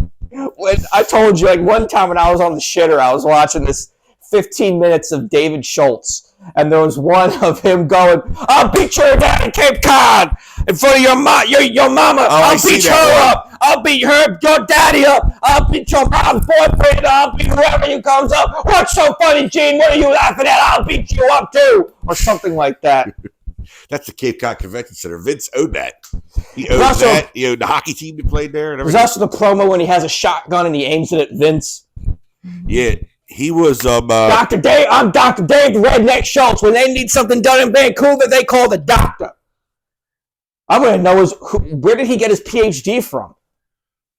when I told you, like, one time when I was on the shitter, I was watching this 15 minutes of David Schultz, and there was one of him going, "I'll beat your dad in Cape Cod in front of your mama. I'll beat her up. I'll beat your daddy up. I'll beat your mom's boyfriend. I'll beat whoever you comes up. What's so funny, Gene? What are you laughing at? I'll beat you up too," or something like that. That's the Cape Cod Convention Center. Vince owned that. He owned that. He owned the hockey team that played there. And there's also the promo when he has a shotgun and he aims it at Vince. Yeah, he was Dr. Dave. I'm Dr. Dave the Redneck Schultz. When they need something done in Vancouver, they call the doctor. I'm going to know where did he get his PhD from?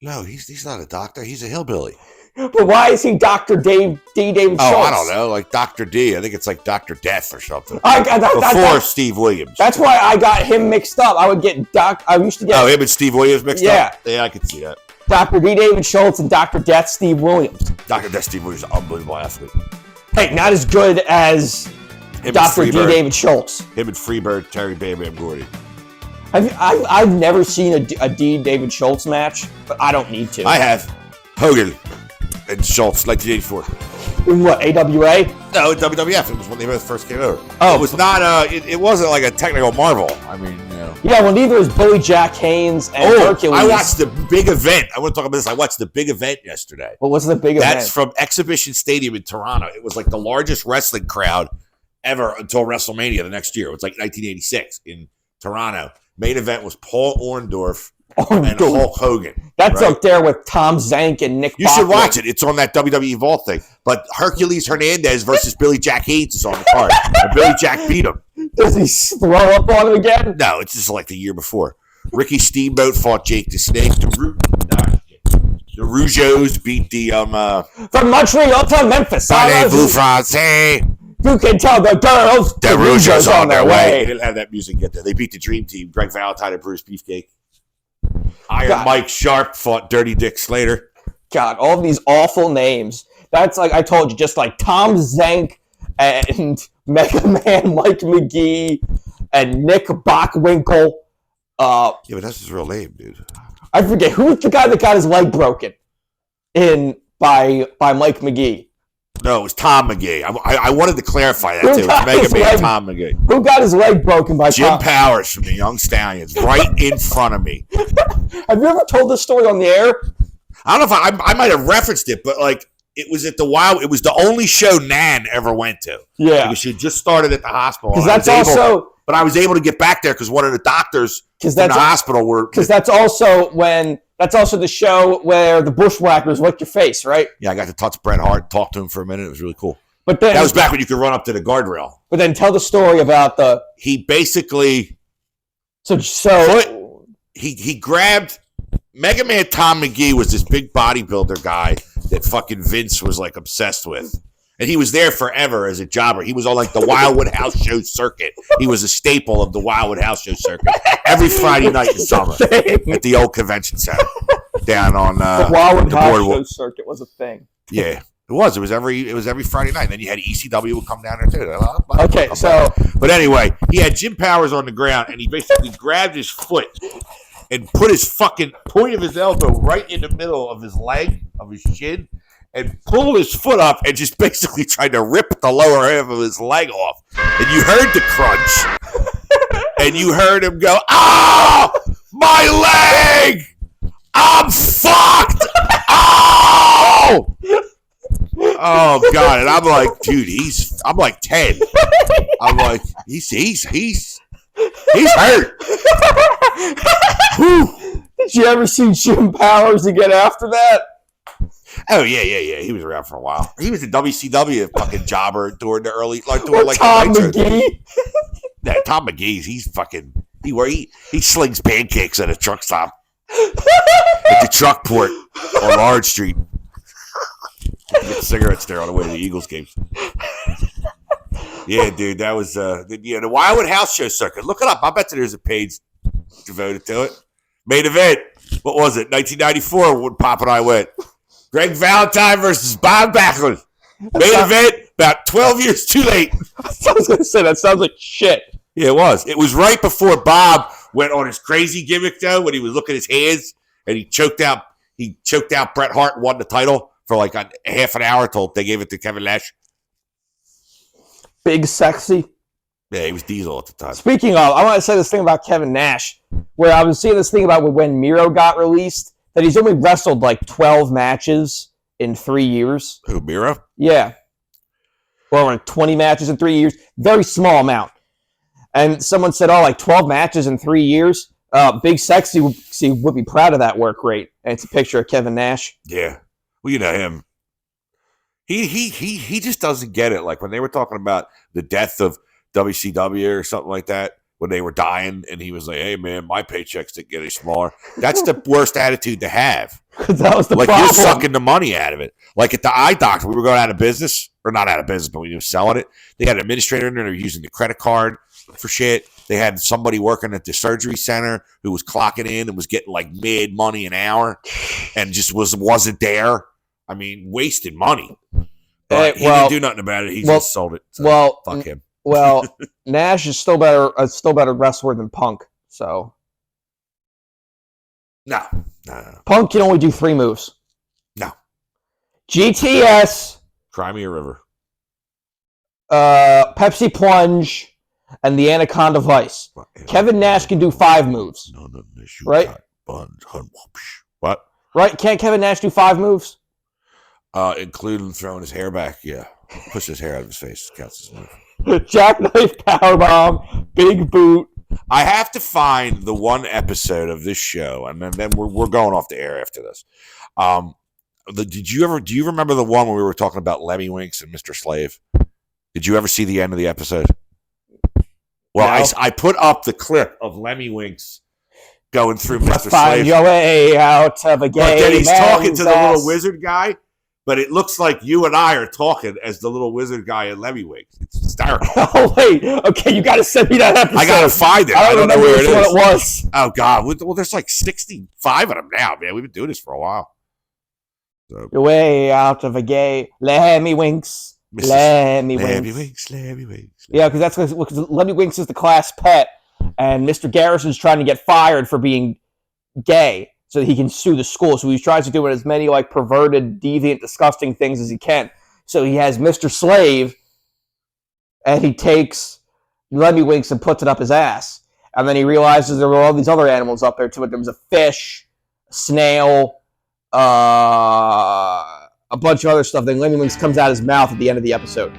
No, he's not a doctor. He's a hillbilly. But why is he Dr. David Schultz? Oh, I don't know. Like Dr. D. I think it's like Dr. Death or something. Before Steve Williams. That's why I got him mixed up. I would get I used to get... Oh, him and Steve Williams mixed up? Yeah, I could see that. Dr. D. David Schultz and Dr. Death Steve Williams. Dr. Death Steve Williams is an unbelievable athlete. Hey, not as good as Dr. D. David Schultz. Him and Freebird, Terry Bam Bam Gordy. I've never seen a D. David Schultz match, but I don't need to. I have. Hogan and Schultz, 1984. In what, AWA? No, WWF. It was when they both first came over. Oh. It was not, it wasn't like a technical marvel. I mean, you know. Yeah, well, neither is Billy Jack Haynes and Hercules. I watched the big event. I want to talk about this. I watched the big event yesterday. What was the big event? That's from Exhibition Stadium in Toronto. It was like the largest wrestling crowd ever until WrestleMania the next year. It was like 1986 in Toronto. Main event was Paul Orndorff and Hulk Hogan. That's right up there with Tom Zank and Nick Bockwinkel. You should watch it. It's on that WWE Vault thing. But Hercules Hernandez versus Billy Jack Haynes is on the card. And Billy Jack beat him. Does he throw up on him again? No, it's just like the year before. Ricky Steamboat fought Jake the Snake. The Rougeaus beat the from Montreal to Memphis. Parlez-vous français? You can tell the girls the Rougeaus on their way. They didn't have that music yet. They beat the Dream Team. Greg Valentine and Bruce Beefcake. Iron Mike Sharp fought Dirty Dick Slater. God, all of these awful names. That's like I told you, just like Tom Zank and Mega Man Mike McGee and Nick Bockwinkel. Yeah, but that's his real name, dude. I forget who's the guy that got his leg broken by Mike McGee. No, it was Tom McGee. I wanted to clarify that too. It was Mega Man Tom McGee. Who got his leg broken by Jim Powers from the Young Stallions, right in front of me. Have you ever told this story on the air? I don't know if I might have referenced it, but like it was at the Wild. It was the only show Nan ever went to. Yeah, because she had just started at the hospital. Because that's also. But I was able to get back there because one of the doctors in the hospital were. Because that's also the show where the bushwhackers licked your face, right? Yeah, I got to touch Bret Hart, talk to him for a minute. It was really cool. But then that was back when you could run up to the guardrail. But then tell the story about the. He basically. So he grabbed Mega Man Tom McGee was this big bodybuilder guy that fucking Vince was like obsessed with. And he was there forever as a jobber. He was on like the Wildwood House Show circuit. He was a staple of the Wildwood House Show circuit every Friday night in summer at the old convention center down on the Wildwood House Show circuit was a thing. Yeah, it was. It was every Friday night. And then you had ECW would come down there too. Okay, so but anyway, he had Jim Powers on the ground, and he basically grabbed his foot and put his fucking point of his elbow right in the middle of his leg, of his shin. And pulled his foot up and just basically tried to rip the lower half of his leg off. And you heard the crunch. And you heard him go, "Oh, my leg! I'm fucked! Oh!" Oh, God. And I'm like, dude, I'm like 10. I'm like, he's hurt. Did you ever see Jim Powers again after that? Oh, yeah. He was around for a while. He was a WCW fucking jobber during the early, like Tom McGee. Yeah, Tom McGee, he slings pancakes at a truck stop at the truck port on Large Street. get cigarettes there on the way to the Eagles games. Yeah, dude, that was the Wildwood House Show circuit. Look it up. I bet there's a page devoted to it. Main event. What was it? 1994 when Pop and I went. Greg Valentine versus Bob Backlund. Main event about 12 years too late. I was going to say, that sounds like shit. Yeah, it was. It was right before Bob went on his crazy gimmick, though, when he was looking at his hands and he choked out Bret Hart and won the title for like a half an hour until they gave it to Kevin Nash. Big Sexy. Yeah, he was Diesel at the time. Speaking of, I want to say this thing about Kevin Nash, where I was seeing this thing about when Miro got released, that he's only wrestled like 12 matches in 3 years. Who, Miro? Yeah. Or 20 matches in 3 years. Very small amount. And someone said, like 12 matches in 3 years? Big Sexy would be proud of that work rate. And it's a picture of Kevin Nash. Yeah. Well, you know him. He just doesn't get it. Like when they were talking about the death of WCW or something like that, when they were dying, and he was like, "Hey man, my paychecks didn't get any smaller." That's the worst attitude to have. That was the like problem. You're sucking the money out of it. Like at the eye doctor, we were going out of business, or not out of business, but we were selling it. They had an administrator in there. They were using the credit card for shit. They had somebody working at the surgery center who was clocking in and was getting like mid money an hour, and just wasn't there. I mean, wasted money. But he didn't do nothing about it. He just sold it. So fuck him. Well, Nash is still better wrestler than Punk. So no. Punk can only do 3 moves. No. GTS, Cry Me a River, Pepsi Plunge, and the Anaconda Vice. Kevin Nash can do 5 moves. Right? What? Right? Can't Kevin Nash do 5 moves? Including throwing his hair back. Yeah. Push his hair out of his face. Counts as move. Jackknife Powerbomb, Big Boot. I have to find the one episode of this show, and then we're going off the air after this. Do you remember the one where we were talking about Lemmy Winks and Mr. Slave? Did you ever see the end of the episode? Well, no. I put up the clip of Lemmy Winks going through Mr. Slave. Find your way out of a game. But then he's talking to the little wizard guy. But it looks like you and I are talking as the little wizard guy in Lemmy Winks. It's hysterical. Oh, wait. Okay, you got to send me that episode. I got to find it. I don't know where it was. Oh, God. Well, there's like 65 of them now, man. We've been doing this for a while. So. Your way out of a game. Lemmy Winks. Lemmy Winks. Yeah, because that's because Lemmy Winks is the class pet, and Mr. Garrison's trying to get fired for being gay, so that he can sue the school. So he tries to do as many like perverted, deviant, disgusting things as he can. So he has Mr. Slave, and he takes Lemmy Winks and puts it up his ass. And then he realizes there were all these other animals up there too. There was a fish, a snail, a bunch of other stuff. Then Lemmy Winks comes out his mouth at the end of the episode.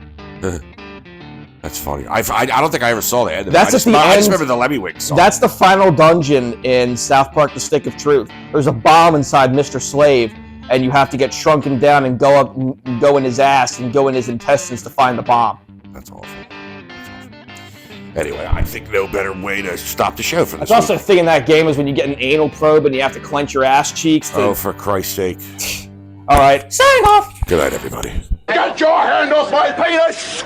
That's funny. I don't think I ever saw the end of it. I just remember the Lemmy Winks song. That's the final dungeon in South Park: The Stick of Truth. There's a bomb inside Mr. Slave, and you have to get shrunken down and go up, and go in his ass and go in his intestines to find the bomb. That's awful. Anyway, I think no better way to stop the show for this. I was also thinking that game is when you get an anal probe and you have to clench your ass cheeks. Oh, for Christ's sake. All right, sign off. Good night, everybody. Get your hand off my penis!